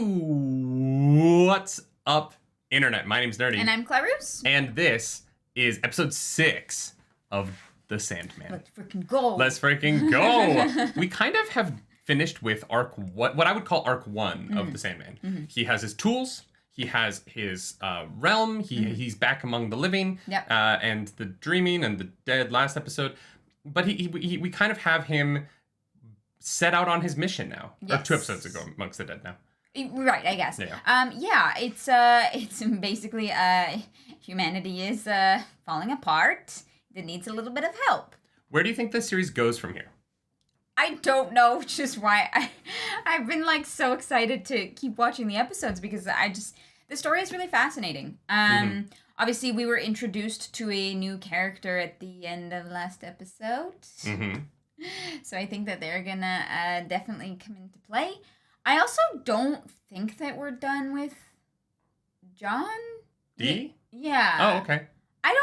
What's up, Internet? My name's Nerdy. And I'm Clarus. And this is episode 6 of The Sandman. Let's freaking go. Let's freaking go. We kind of have finished with what I would call arc 1 of The Sandman. Mm-hmm. He has his tools. He has his realm. He's back among the living. Yep. And the dreaming and the dead last episode. But we kind of have him set out on his mission now. Yes. Or 2 episodes ago, amongst the dead now. Right, I guess. Yeah. It's basically humanity is falling apart. It needs a little bit of help. Where do you think this series goes from here? I don't know, which is why I've been like so excited to keep watching the episodes because the story is really fascinating. Obviously we were introduced to a new character at the end of last episode. Mm-hmm. So I think that they're gonna definitely come into play. I also don't think that we're done with John. D? Yeah. Oh, okay. I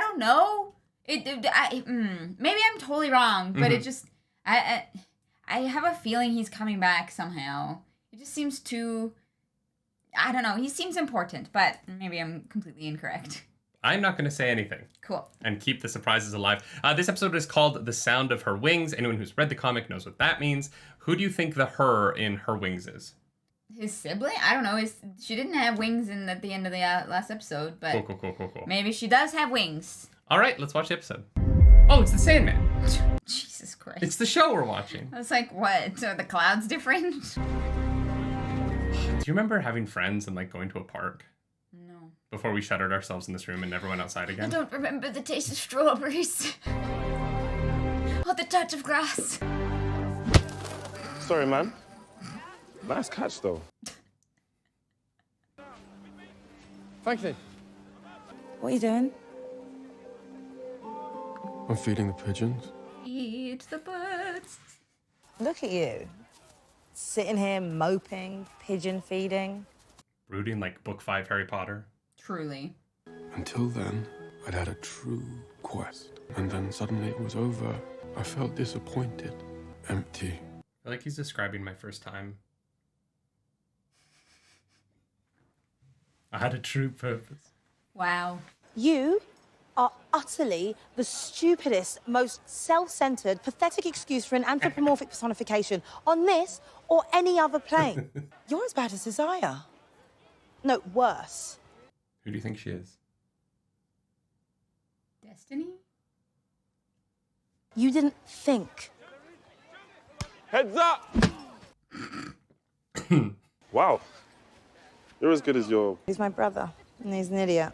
don't know. Maybe I'm totally wrong, but it just I have a feeling he's coming back somehow. It just seems too. I don't know. He seems important, but maybe I'm completely incorrect. I'm not going to say anything. Cool. And keep the surprises alive. This episode is called The Sound of Her Wings. Anyone who's read the comic knows what that means. Who do you think the her in Her Wings is? His sibling? I don't know. She didn't have wings at the end of the last episode, but Cool. Maybe she does have wings. All right, let's watch the episode. Oh, it's The Sandman. Jesus Christ. It's the show we're watching. I was like, what? Are the clouds different? Do you remember having friends and like going to a park? No. Before we shuttered ourselves in this room and never went outside again? I don't remember the taste of strawberries. Or the touch of grass. Sorry, man. Nice catch, though. Franklin. What are you doing? I'm feeding the pigeons. Eat the birds. Look at you. Sitting here moping, pigeon feeding. Brooding like Book 5 Harry Potter. Truly. Until then, I'd had a true quest. And then suddenly it was over. I felt disappointed, empty. I feel like he's describing my first time. I had a true purpose. Wow. You are utterly the stupidest, most self-centered, pathetic excuse for an anthropomorphic personification on this or any other plane. You're as bad as Desire. No, worse. Who do you think she is? Destiny? You didn't think. Heads up! Wow. You're as good as your... He's my brother, and he's an idiot.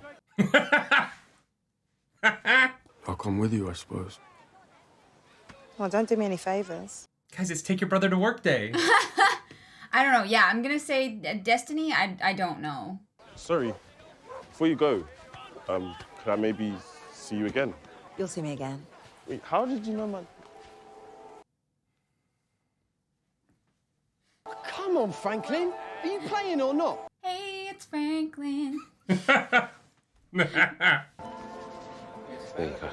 I'll come with you, I suppose. Well, don't do me any favors. Guys, it's Take Your Brother to Work Day. I don't know. Yeah, I'm gonna say Destiny. I don't know. Sorry. Before you go, could I maybe see you again? You'll see me again. Wait, how did you know my... Come on, Franklin. Are you playing or not? Hey, it's Franklin. There you go.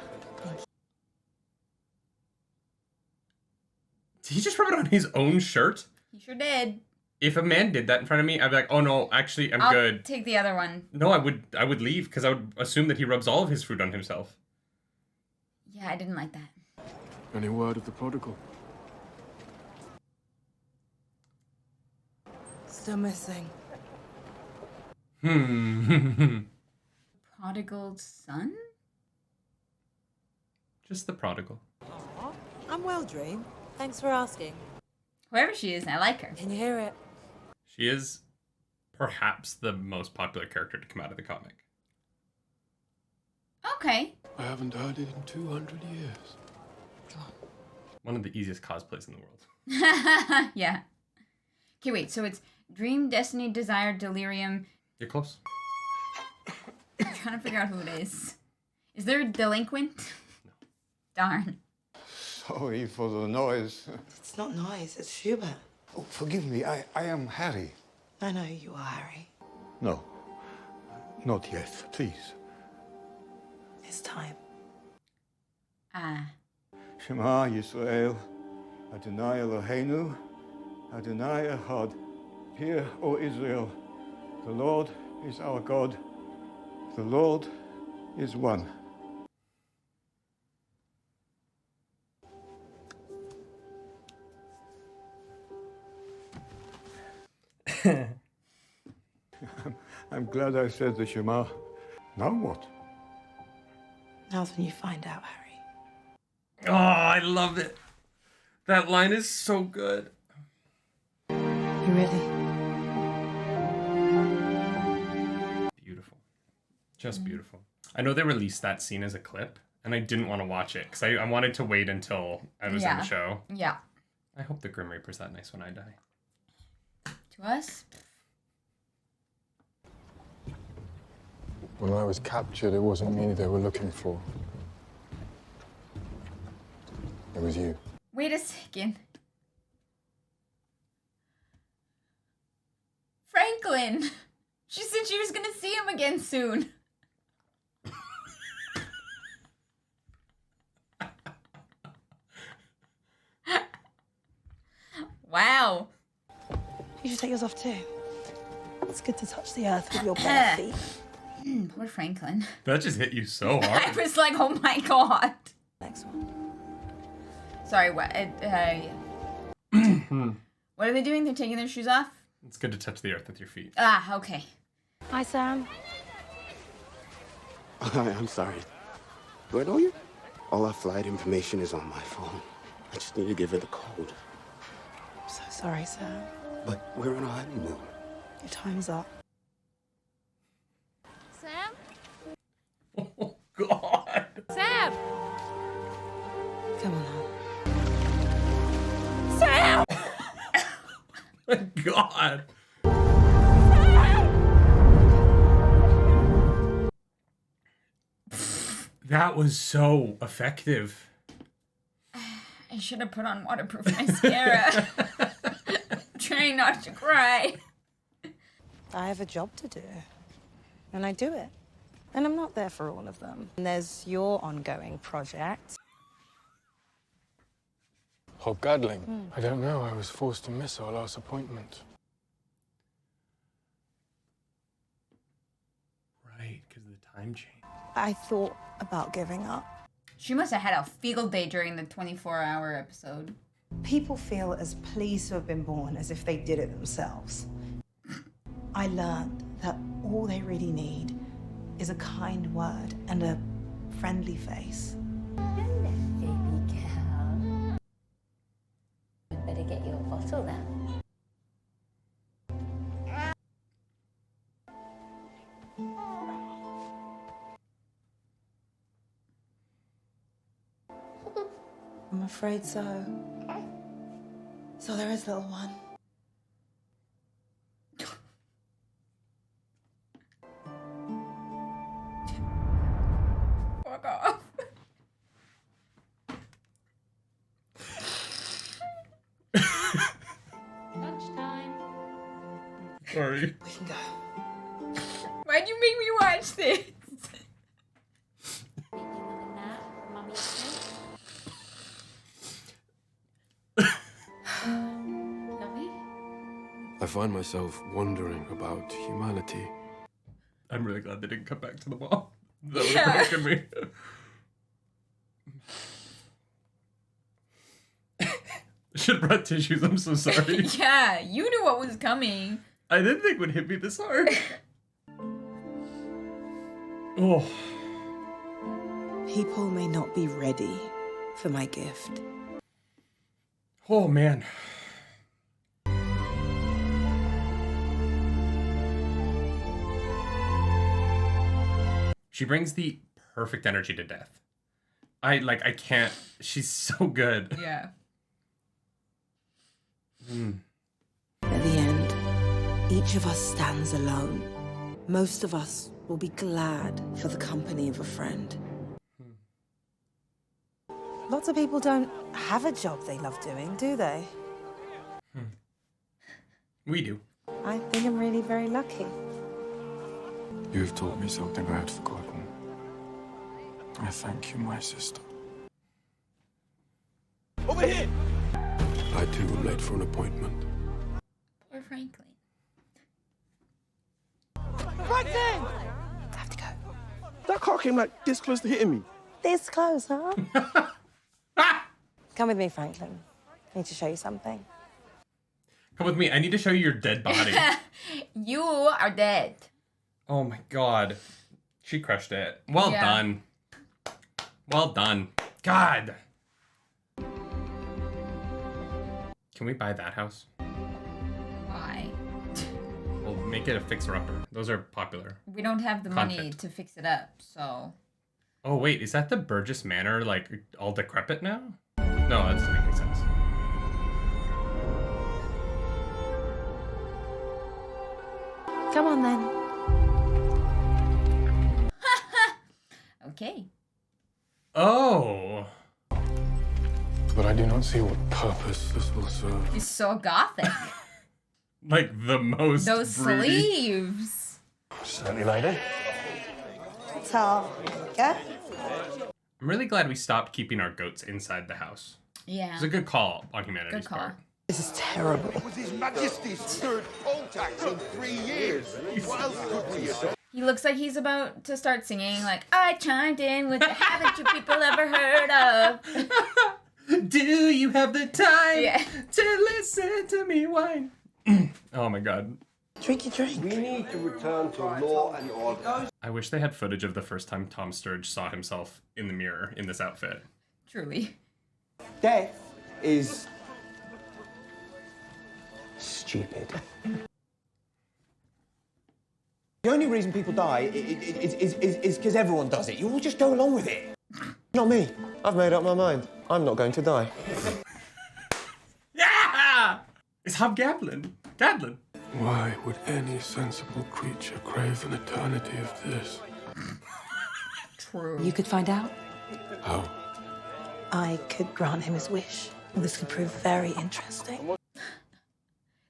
Did he just rub it on his own shirt? He sure did. If a man did that in front of me, I'd be like, oh no, actually, I'm I'll good. Take the other one. No, I would leave because I would assume that he rubs all of his food on himself. Yeah, I didn't like that. Any word of the prodigal? Still missing. Prodigal son? Just the prodigal. I'm well, Dream. Thanks for asking. Whoever she is, I like her. Can you hear it? She is perhaps the most popular character to come out of the comic. Okay. I haven't heard it in 200 years. One of the easiest cosplays in the world. Yeah. Okay, wait. So it's Dream, Destiny, Desire, Delirium. You're close. I'm trying to figure out who it is. Is there a delinquent? No. Darn. Sorry for the noise. It's not noise, it's Schubert. Oh, forgive me, I am Harry. I know you are, Harry. No, not yet, please. It's time. Ah. Shema Yisrael, Adonai Eloheinu, Adonai Echad. Hear, O Israel, the Lord is our God. The Lord is one. I'm glad I said the Shema. Now what? Now's when you find out, Harry. Oh, I love it. That line is so good. You ready? Beautiful. Just beautiful. I know they released that scene as a clip, and I didn't want to watch it because I wanted to wait until I was in the show. Yeah. I hope the Grim Reaper's that nice when I die. To us? When I was captured, it wasn't me they were looking for. It was you. Wait a second. Franklin! She said she was gonna see him again soon. Wow. You should take yours off too. It's good to touch the earth with your bare feet. Poor Franklin. That just hit you so I hard. was like, oh my god. Next one. Sorry, what? What are they doing? They're taking their shoes off? It's good to touch the earth with your feet. Ah, okay. Hi, Sam. Hi, I'm sorry. Do I know you? All our flight information is on my phone. I just need to give her the code. I'm so sorry, Sam. But we're on a honeymoon. Your time's up. Sam? Oh, God. Sam! Come on now. Sam! My God. That was so effective. I should have put on waterproof mascara. Trying not to cry. I have a job to do. And I do it. And I'm not there for all of them. And there's your ongoing project. Hob Gadling. I don't know. I was forced to miss our last appointment. Right, because of the time change. I thought about giving up. She must have had a field day during the 24-hour episode. People feel as pleased to have been born as if they did it themselves. I learned that all they really need is a kind word and a friendly face. Hello, baby girl. We'd better get you a bottle now. I'm afraid so. So there is, little one. Fuck off. Lunchtime. Sorry. We can go. Why'd you make me watch this? Thinking of a nap, Mummy Lovey? I find myself wondering about humanity. I'm really glad they didn't come back to the wall. That would Yeah. have broken me. Should have brought tissues. I'm so sorry. Yeah, you knew what was coming. I didn't think it would hit me this hard. Oh. People may not be ready for my gift. Oh, man. She brings the perfect energy to death. I can't. She's so good. Yeah. At the end, each of us stands alone. Most of us will be glad for the company of a friend. Lots of people don't have a job they love doing, do they? We do. I think I'm really very lucky. You've taught me something I had forgotten. I thank you, my sister. Over here! I too am late for an appointment. Poor Franklin. Franklin! I have to go. That car came like this close to hitting me. This close, huh? Come with me, Franklin. I need to show you something. Come with me. I need to show you your dead body. You are dead. Oh my god. She crushed it. Well done. Well done. God. Can we buy that house? Why? We'll make it a fixer-upper. Those are popular. We don't have the money Content. to fix it up, so... Oh wait, is that the Burgess Manor, like, all decrepit now? No, that doesn't make any sense. Come on, then. Okay. Oh. But I do not see what purpose this will serve. He's so gothic. Like the most Those broody. sleeves. Certainly, lady. So, go. I'm really glad we stopped keeping our goats inside the house. Yeah. It's a good call on humanity's Good call. part. This is terrible. It was His Majesty's third poll tax in 3 years. What else could we have done? He looks like he's about to start singing, like, I chimed in with the haven't you people ever heard of? Do you have the time Yeah. to listen to me whine? Oh my god. Drink your drink. We need to return to law and order. I wish they had footage of the first time Tom Sturridge saw himself in the mirror in this outfit. Truly. Death is stupid. The only reason people die is because everyone does it. You all just go along with it. Not me. I've made up my mind. I'm not going to die. Yeah! It's Hob Gadling. Gadling. Why would any sensible creature crave an eternity of this? True. You could find out. How? I could grant him his wish. This could prove very interesting.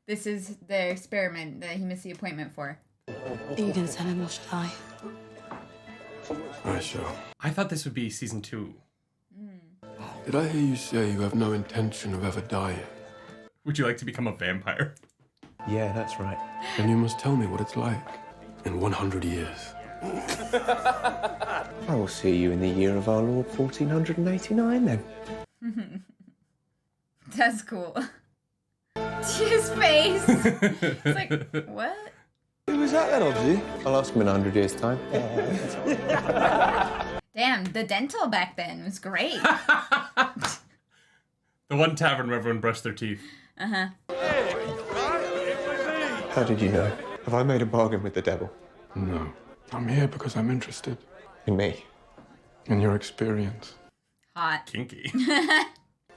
This is the experiment that he missed the appointment for. Are you going to tell him or should I? I shall. I thought this would be season 2. Did I hear you say you have no intention of ever dying? Would you like to become a vampire? Yeah, that's right. Then you must tell me what it's like in 100 years. I will see you in the year of our Lord 1489 then. That's cool. His face. It's like, what? Who was that then, Obsy? I'll ask him in 100 years' time. Damn, the dental back then was great. The one tavern where everyone brushed their teeth. Uh-huh. How did you know? Have I made a bargain with the devil? No. I'm here because I'm interested In me? in your experience. Hot. Kinky.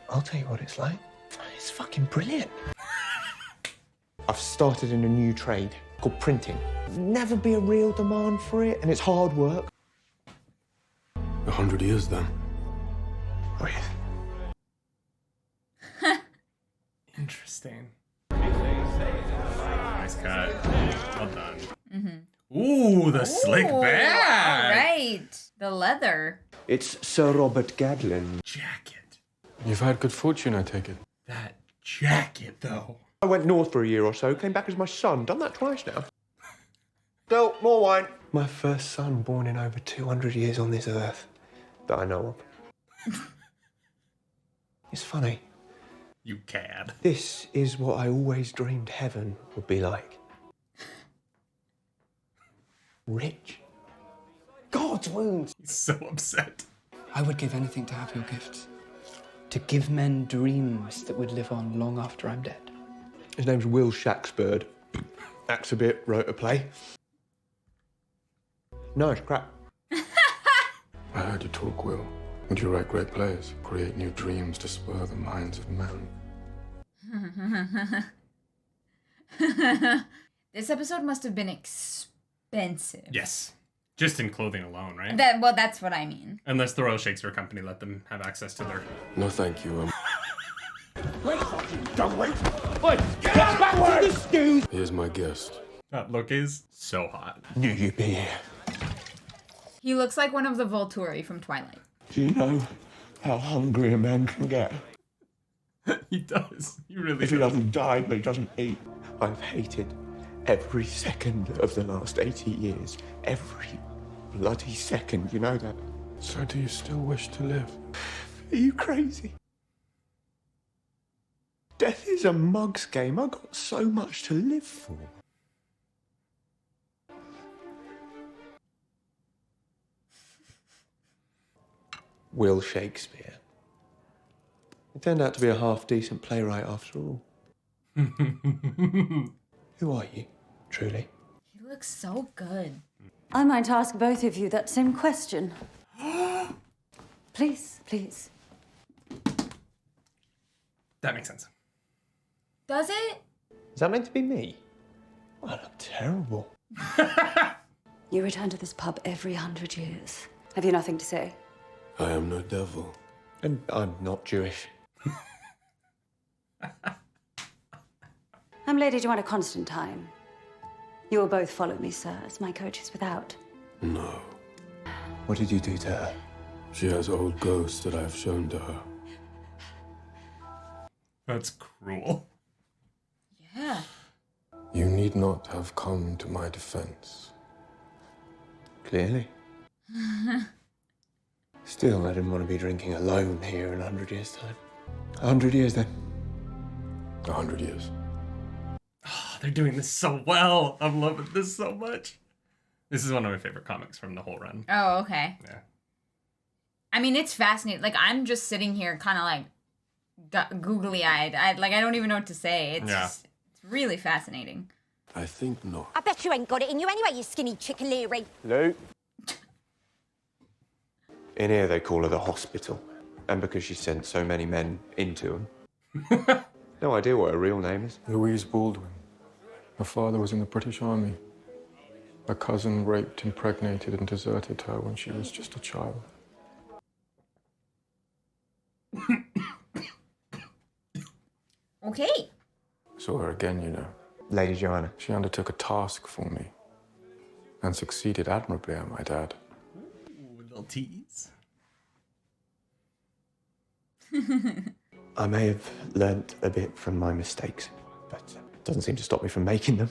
I'll tell you what it's like. It's fucking brilliant. I've started in a new trade called printing. Never be a real demand for it, and it's hard work. 100 years then. Breathe. Interesting. Nice cut. Well done. Ooh, the slick Ooh, bag. All right. The leather. It's Sir Robert Gadling. Jacket. You've had good fortune, I take it. That jacket, though. I went north for a year or so, came back as my son. Done that twice now. Still, more wine. My first son born in over 200 years on this earth that I know of. It's funny. You cad. This is what I always dreamed heaven would be like. Rich. God's wounds. He's so upset. I would give anything to have your gifts. To give men dreams that would live on long after I'm dead. His name's Will Shaxford. Acts a bit, wrote a play. No, it's crap. I heard you talk, Will. Would you write great plays, create new dreams to spur the minds of men? This episode must have been expensive. Yes. Just in clothing alone, right? Well, that's what I mean. Unless the Royal Shakespeare Company let them have access to their... No, thank you. Don't wait. Wait, get back to the stew. Here's my guest. That look is so hot. Knew you'd be here. He looks like one of the Volturi from Twilight. Do you know how hungry a man can get? He does. He really If he does. doesn't die, but he doesn't eat. I've hated every second of the last 80 years. Every bloody second, you know that? So do you still wish to live? Are you crazy? Death is a mug's game. I've got so much to live for. Will Shakespeare. He turned out to be a half-decent playwright after all. Who are you, truly? He looks so good. I might ask both of you that same question. Please, please. That makes sense. Does it? Is that meant to be me? I look terrible. You return to this pub every 100 years. Have you nothing to say? I am no devil. And I'm not Jewish. I'm Lady Joanna Constantine. You will both follow me, sir, as my coach is without. No. What did you do to her? She has old ghosts that I have shown to her. That's cruel. Yeah. You need not have come to my defense. Clearly. Still, I didn't want to be drinking alone here in 100 years' time. 100 years, then. 100 years. Oh, they're doing this so well. I'm loving this so much. This is one of my favorite comics from the whole run. Oh, okay. Yeah. I mean, it's fascinating. Like, I'm just sitting here kind of like googly-eyed. I don't even know what to say. It's just, it's really fascinating. I think not. I bet you ain't got it in you anyway, you skinny chick-a-leery. Lou? In here, they call her the hospital. And because she sent so many men into them. No idea what her real name is. Louise Baldwin. Her father was in the British Army. Her cousin raped, impregnated, and deserted her when she was just a child. Okay. Saw her again, you know. Lady Joanna. She undertook a task for me. And succeeded admirably, I might add. Ooh, a little tease. I may have learnt a bit from my mistakes, but it doesn't seem to stop me from making them.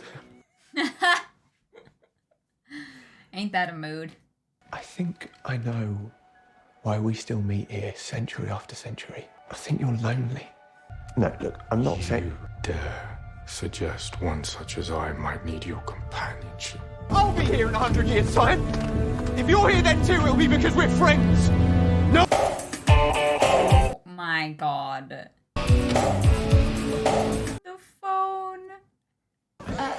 Ain't that a mood? I think I know why we still meet here century after century. I think you're lonely. No, look, I'm not saying... You dare suggest one such as I might need your companionship. I'll be here in 100 years' time. If you're here then too, it'll be because we're friends. No! Oh my god. The phone.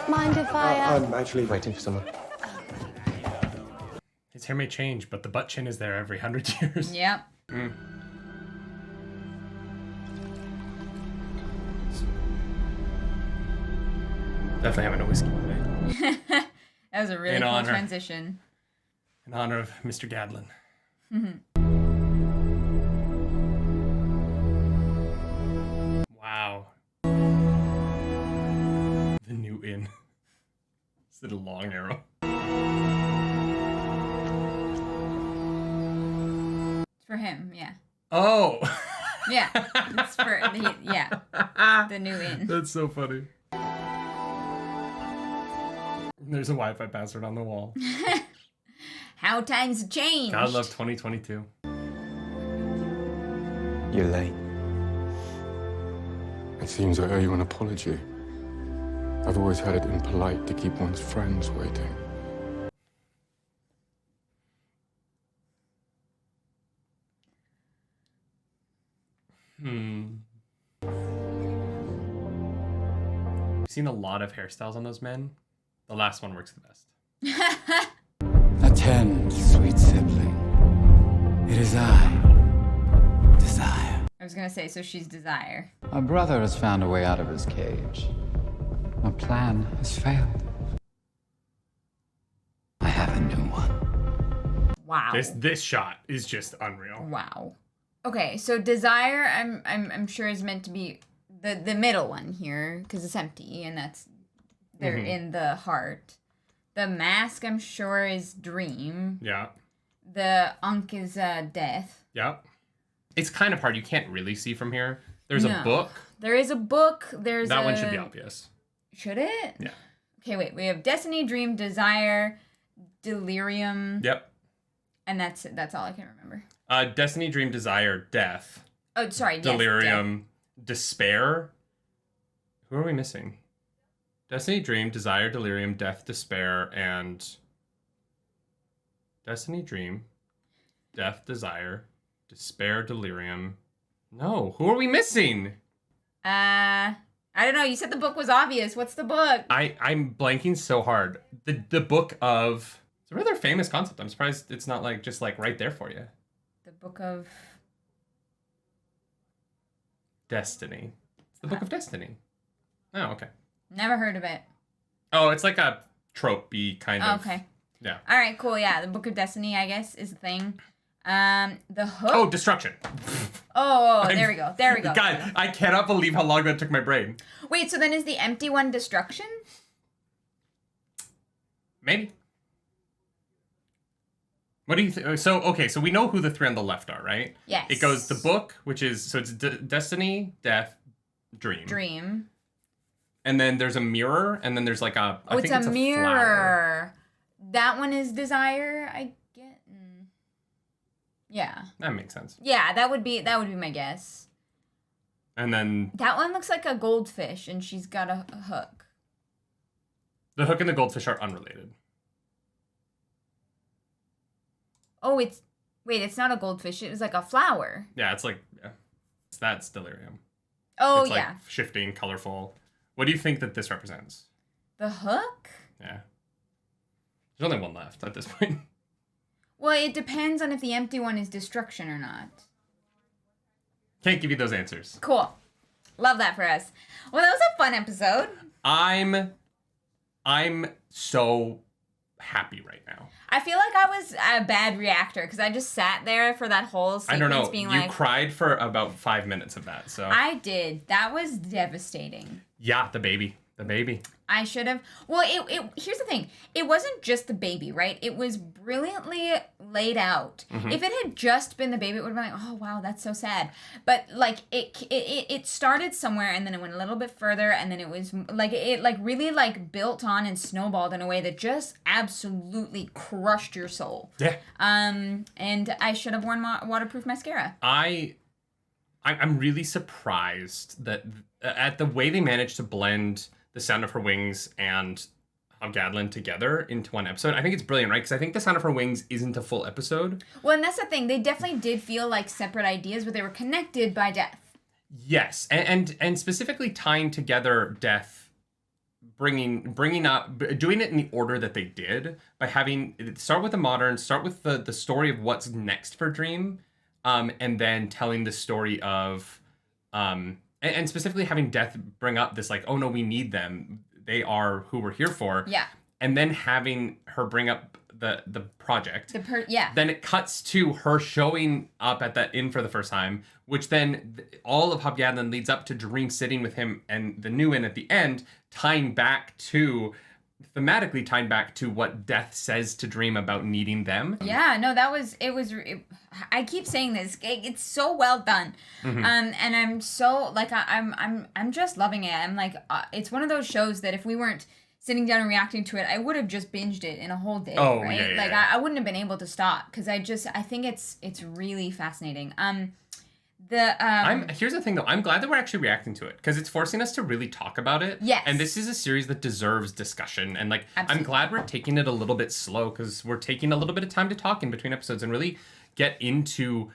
Mind if I... I'm actually waiting for someone. His hair may change, but the butt chin is there every 100 years. Yep. Mm. Definitely having a whiskey one day. That was a really cool transition. In honor of Mr. Gadling. Wow. The new inn. Is it a long arrow? It's for him, yeah. Oh! Yeah, it's for the new inn. That's so funny. There's a Wi-Fi password on the wall. How times have changed. God love 2022. You're late. It seems I owe you an apology. I've always had it impolite to keep one's friends waiting. I've seen a lot of hairstyles on those men. The last one works the best. Attend, sweet sibling. It is I, Desire. I was gonna say, so she's Desire. My brother has found a way out of his cage. My plan has failed. I have a new one. Wow. This shot is just unreal. Wow. Okay, so Desire, I'm sure is meant to be the middle one here because it's empty and they're in the heart. The mask, I'm sure, is Dream. Yeah. The Ankh is Death. Yeah. It's kind of hard. You can't really see from here. There's a book. There is a book. There's that one should be obvious. Should it? Yeah. Okay, wait. We have Destiny, Dream, Desire, Delirium. Yep. And that's all I can remember. Destiny, Dream, Desire, Death. Oh, sorry. Yes, Delirium, Despair. Who are we missing? Destiny, Dream, Desire, Delirium, Death, Despair, and... Destiny, Dream, Death, Desire, Despair, Delirium. No, who are we missing? I don't know. You said the book was obvious. What's the book? I'm blanking so hard. The book of... It's a rather famous concept. I'm surprised it's not like just like right there for you. The book of... Destiny. It's the Book of Destiny. Oh, okay. Never heard of it. Oh, it's like a trope-y kind of... Okay. Yeah. All right, cool. Yeah, the Book of Destiny, I guess, is the thing. The Hook. Oh, Destruction. There we go. There we go. God, I cannot believe how long that took my brain. Wait, so then is the empty one Destruction? Maybe. What do you think? So, okay, so we know who the three on the left are, right? Yes. It goes the book, which is, so it's Destiny, Death, Dream. Dream. And then there's a mirror, and then there's like a, I think it's a mirror. Flower. That one is Desire, I get. Yeah. That makes sense. Yeah, that would be my guess. And then... That one looks like a goldfish, and she's got a hook. The hook and the goldfish are unrelated. Oh, it's not a goldfish. It was like a flower. Yeah, it's like, yeah. That's Delirium. Oh, it's like yeah. Shifting, colorful. What do you think that this represents? The hook? Yeah. There's only one left at this point. Well, it depends on if the empty one is Destruction or not. Can't give you those answers. Cool. Love that for us. Well, that was a fun episode. I'm so happy right now. I feel like I was a bad reactor because I just sat there for that whole sequence I don't know. being You like... cried for about 5 minutes of that, so... I did. That was devastating. Yeah, the baby. The baby. I should have... Well, here's the thing. It wasn't just the baby, right? It was brilliantly laid out. Mm-hmm. If it had just been the baby, it would have been like, oh, wow, that's so sad. But, like, it started somewhere, and then it went a little bit further, and then it was, like, it, like, really, like, built on and snowballed in a way that just absolutely crushed your soul. Yeah. And I should have worn waterproof mascara. I'm really surprised that at the way they managed to blend The Sound of Her Wings and Hob Gadling together into one episode. I think it's brilliant, right? Because I think The Sound of Her Wings isn't a full episode. Well, and that's the thing. They definitely did feel like separate ideas, but they were connected by death. Yes, and specifically tying together death, bringing up, doing it in the order that they did by having start with the modern, start with the story of what's next for Dream, and then telling the story of, and specifically having Death bring up this like, oh no, we need them. They are who we're here for. Yeah. And then having her bring up the project. Yeah. Then it cuts to her showing up at that inn for the first time, which then all of Hob Gadling leads up to Dream sitting with him and the new inn at the end, thematically tying back to what Death says to Dream about needing them. Yeah, no, I keep saying this. It's so well done. Mm-hmm. And I'm so like I'm just loving it. I'm like it's one of those shows that if we weren't sitting down and reacting to it, I would have just binged it in a whole day, right? Yeah, like yeah. I wouldn't have been able to stop cuz I think it's really fascinating. Here's the thing though, I'm glad that we're actually reacting to it because it's forcing us to really talk about it. Yes. And this is a series that deserves discussion. And like, Absolutely. I'm glad we're taking it a little bit slow because we're taking a little bit of time to talk in between episodes and really get into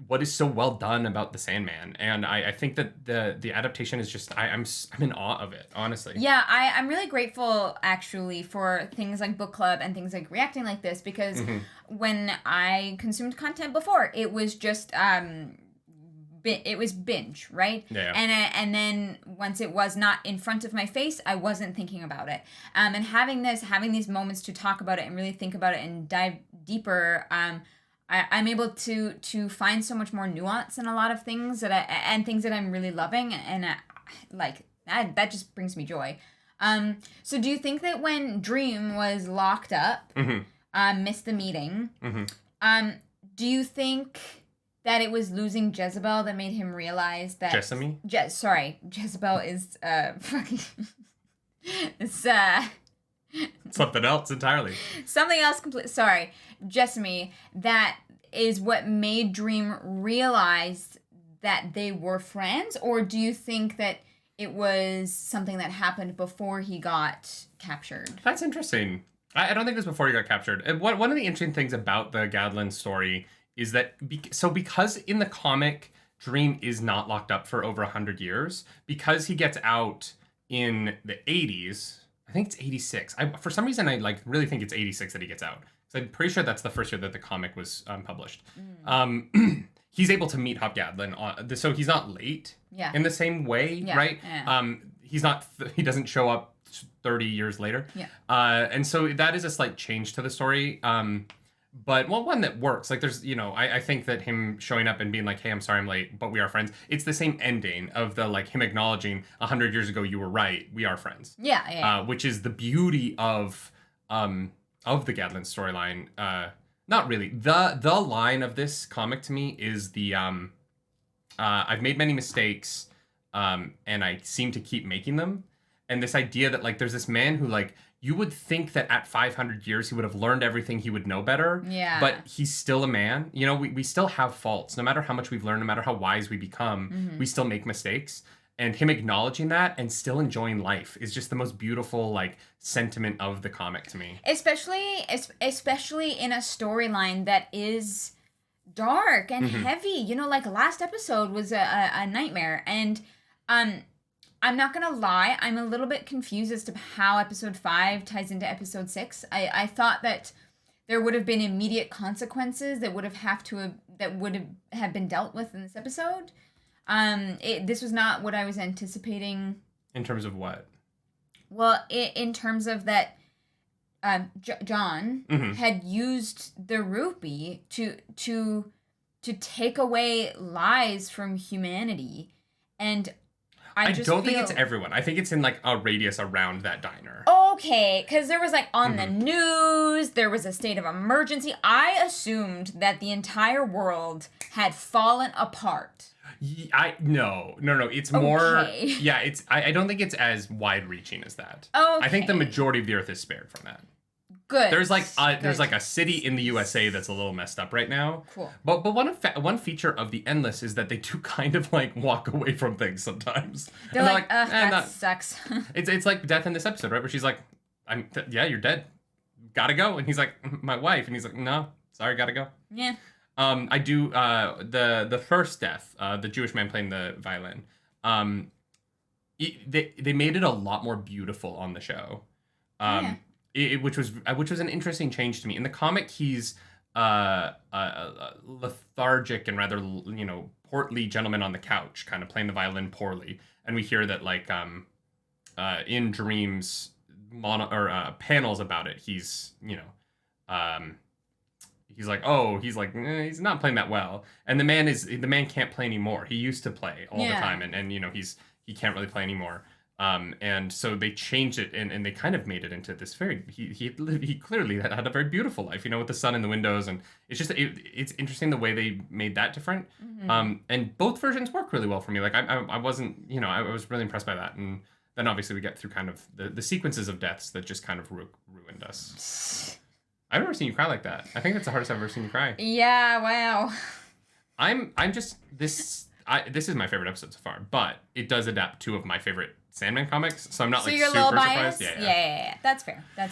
what is so well done about the Sandman. And I think that the adaptation is just, I'm in awe of it, honestly. Yeah, I'm really grateful actually for things like book club and things like reacting like this because when I consumed content before, it was just it was binge, right? Yeah. And then once it was not in front of my face, I wasn't thinking about it. And having these moments to talk about it and really think about it and dive deeper, I'm able to find so much more nuance in a lot of things and things that I'm really loving, and that just brings me joy. So do you think that when Dream was locked up, missed the meeting, do you think that it was losing Jezebel that made him realize that... Jessamy? Jezebel is fucking... It's something else entirely. Something else completely. Sorry, Jessamy. That is what made Dream realize that they were friends, or do you think that it was something that happened before he got captured? That's interesting. I don't think it was before he got captured. And one of the interesting things about the Gadling story is that because in the comic, Dream is not locked up for over 100 years, because he gets out in the 80s. I think it's 86. For some reason, I really think it's 86 that he gets out. So I'm pretty sure that's the first year that the comic was published. He's able to meet Hob Gadling, so he's not late in the same way, right? Yeah. He doesn't show up 30 years later. Yeah. And so that is a slight change to the story. But one that works. Like there's, I think that him showing up and being like, hey, I'm sorry I'm late, but we are friends. It's the same ending of him acknowledging 100 years ago, you were right. We are friends. Yeah. Which is the beauty of the Gadling storyline. Not really. The line of this comic to me is the I've made many mistakes, and I seem to keep making them. And this idea that there's this man who you would think that at 500 years he would have learned everything, he would know better. Yeah. But he's still a man. We still have faults. No matter how much we've learned, no matter how wise we become, we still make mistakes. And him acknowledging that and still enjoying life is just the most beautiful sentiment of the comic to me. Especially in a storyline that is dark and heavy. Last episode was a nightmare. And I'm not gonna lie, I'm a little bit confused as to how episode 5 ties into episode 6. I thought that there would have been immediate consequences that would have been dealt with in this episode. This was not what I was anticipating. In terms of what? Well, in terms of that, John had used the rupee to take away lies from humanity, and I don't think it's everyone. I think it's in a radius around that diner. Okay, because there was on the news, there was a state of emergency. I assumed that the entire world had fallen apart. No. It's more. Yeah, I don't think it's as wide reaching as that. Okay. I think the majority of the Earth is spared from that. Good. There's there's a city in the USA that's a little messed up right now. Cool. But one feature of the Endless is that they do kind of walk away from things sometimes. They're that sucks. It's like death in this episode, right? Where she's like, you're dead. Gotta go. And he's like, my wife. And he's like, no, sorry, gotta go. Yeah. I do the first death, the Jewish man playing the violin. They made it a lot more beautiful on the show. Which was an interesting change to me. In the comic, he's a lethargic and rather portly gentleman on the couch, kind of playing the violin poorly. And we hear that in Dream's panels about it, he's he's not playing that well. And the man can't play anymore. He used to play all the time, and he can't really play anymore. And so they changed it and they kind of made it into this very, he clearly had a very beautiful life, with the sun in the windows, and it's just, it's interesting the way they made that different. And both versions work really well for me. I wasn't, I was really impressed by that. And then obviously we get through kind of the sequences of deaths that just kind of ruined us. I've never seen you cry like that. I think that's the hardest I've ever seen you cry. Yeah, wow. I'm just, this is my favorite episode so far, but it does adapt 2 of my favorite Sandman comics, so I'm not you're super a little biased? surprised. Yeah. That's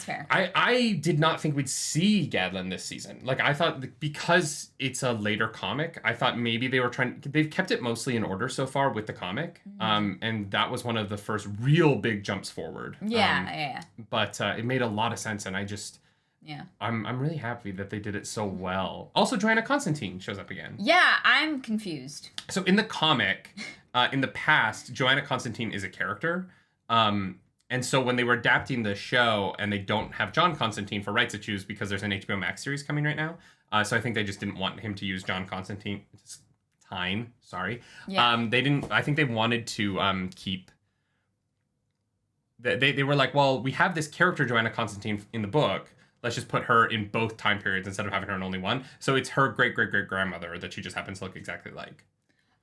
fair. I did not think we'd see Gadling this season. I thought because it's a later comic, I thought maybe they've kept it mostly in order so far with the comic. And that was one of the first real big jumps forward. Yeah. But it made a lot of sense, and I just I'm really happy that they did it so well. Also, Joanna Constantine shows up again. Yeah, I'm confused. So in the comic, in the past, Joanna Constantine is a character. And so when they were adapting the show and they don't have John Constantine for rights issues because there's an HBO Max series coming right now. So I think they just didn't want him to use John Constantine. Sorry. Yeah. They didn't, I think they wanted to keep, they were like, well, we have this character, Joanna Constantine, in the book. Let's just put her in both time periods instead of having her in only one. So it's her great-great-great-grandmother that she just happens to look exactly like.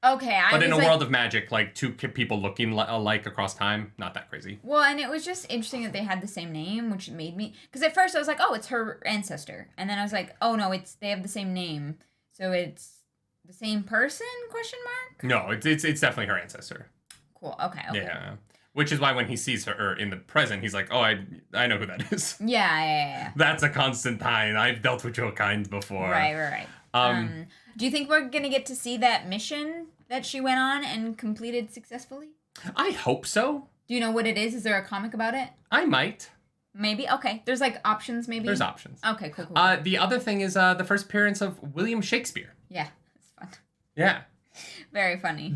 Okay, But in a world of magic, like two people looking alike across time, not that crazy. Well, and it was just interesting that they had the same name, which made me... Because at first I was like, oh, it's her ancestor. And then I was like, oh, no, they have the same name. So it's the same person, question mark? No, it's definitely her ancestor. Cool, okay. Yeah. Which is why when he sees her in the present, he's like, oh, I know who that is. Yeah. That's a Constantine. I've dealt with your kind before. Right. Do you think we're going to get to see that mission that she went on and completed successfully? I hope so. Do you know what it is? Is there a comic about it? I might. Maybe? Okay. There's like options maybe? There's options. Okay, cool. The other thing is the first appearance of William Shakespeare. Yeah, it's fun. Yeah. Very funny.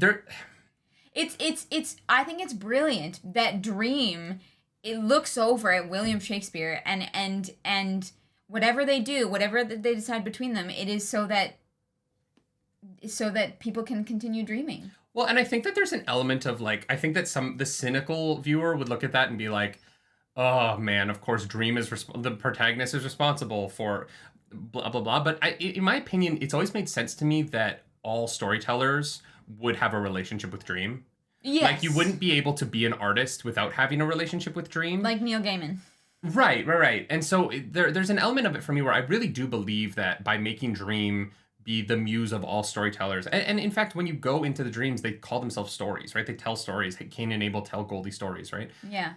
It's I think it's brilliant that Dream, it looks over at William Shakespeare and whatever they do, whatever they decide between them, it is so that people can continue dreaming. Well, and I think that there's an element of like, I think that the cynical viewer would look at that and be like, oh man, of course Dream is the protagonist is responsible for blah blah blah. But in my opinion, it's always made sense to me that all storytellers would have a relationship with Dream. Yes. Like you wouldn't be able to be an artist without having a relationship with Dream. Like Neil Gaiman. Right. And so there's an element of it for me where I really do believe that by making Dream be the muse of all storytellers, and in fact, when you go into the dreams, they call themselves stories, right? They tell stories. Cain and Abel tell Goldie stories, right? Yeah.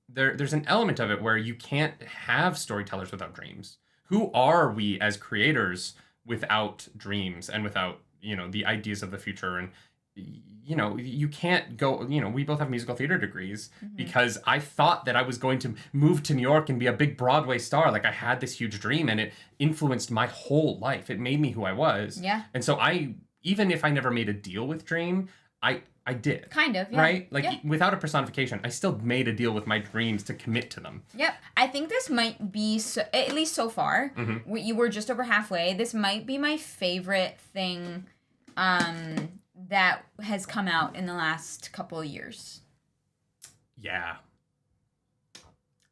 There's an element of it where you can't have storytellers without dreams. Who are we as creators without dreams and without, the ideas of the future? And you can't go, we both have musical theater degrees because I thought that I was going to move to New York and be a big Broadway star. Like I had this huge dream and it influenced my whole life. It made me who I was. Yeah. And so even if I never made a deal with Dream, I did. Kind of, yeah. Right? Like without a personification, I still made a deal with my dreams to commit to them. Yep. I think this might be, at least so far, you were just over halfway. This might be my favorite thing that has come out in the last couple of years. Yeah.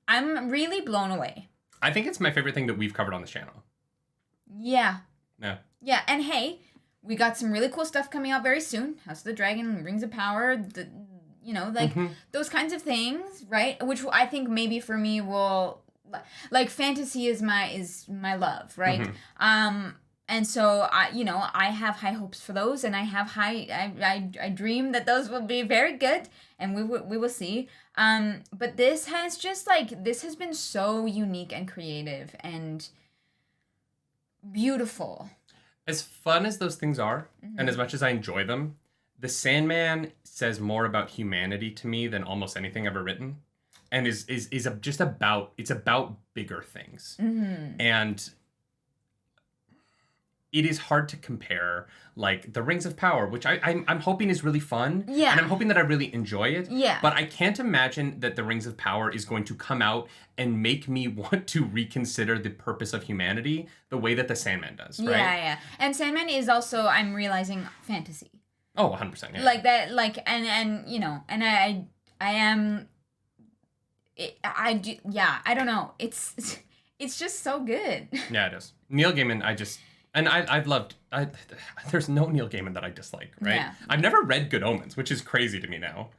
I'm really blown away. I think it's my favorite thing that we've covered on this channel. Yeah. Yeah. Yeah, and hey, we got some really cool stuff coming out very soon. House of the Dragon, Rings of Power, those kinds of things, right? Which I think maybe for me will, like fantasy is my love, right? And so I have high hopes for those, and I have I dream that those will be very good, and we will see. But this has been so unique and creative and beautiful. As fun as those things are, and as much as I enjoy them, the Sandman says more about humanity to me than almost anything ever written, and is just about bigger things, and it is hard to compare, like, the Rings of Power, which I'm hoping is really fun. Yeah. And I'm hoping that I really enjoy it. Yeah. But I can't imagine that the Rings of Power is going to come out and make me want to reconsider the purpose of humanity the way that the Sandman does, right? Yeah. And Sandman is also, I'm realizing, fantasy. Oh, 100%, yeah. Like that, like, and and I am... I don't know. It's just so good. Yeah, it is. Neil Gaiman, I've loved... there's no Neil Gaiman that I dislike, right? Yeah. I've never read Good Omens, which is crazy to me now.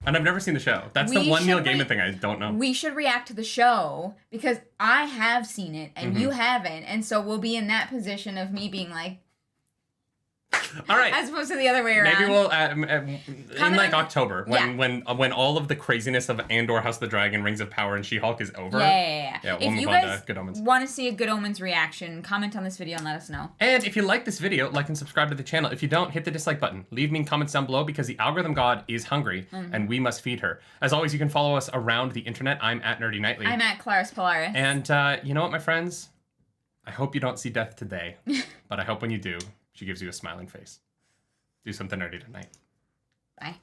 And I've never seen the show. That's the one Neil Gaiman thing I don't know. We should react to the show, because I have seen it, and you haven't. And so we'll be in that position of me being like... All right. As opposed to the other way around. Maybe we'll in like October when all of the craziness of Andor, House of the Dragon, Rings of Power, and She-Hulk is over. Yeah. We'll if move you on guys to Good Omens. want to see a Good Omens reaction, comment on this video and let us know. And if you like this video, like and subscribe to the channel. If you don't, hit the dislike button. Leave me comments down below, because the algorithm god is hungry and we must feed her. As always, you can follow us around the internet. I'm at Nerdy Nightly. I'm at Claris Polaris. And you know what, my friends? I hope you don't see death today, but I hope when you do, she gives you a smiling face. Do something nerdy tonight. Bye.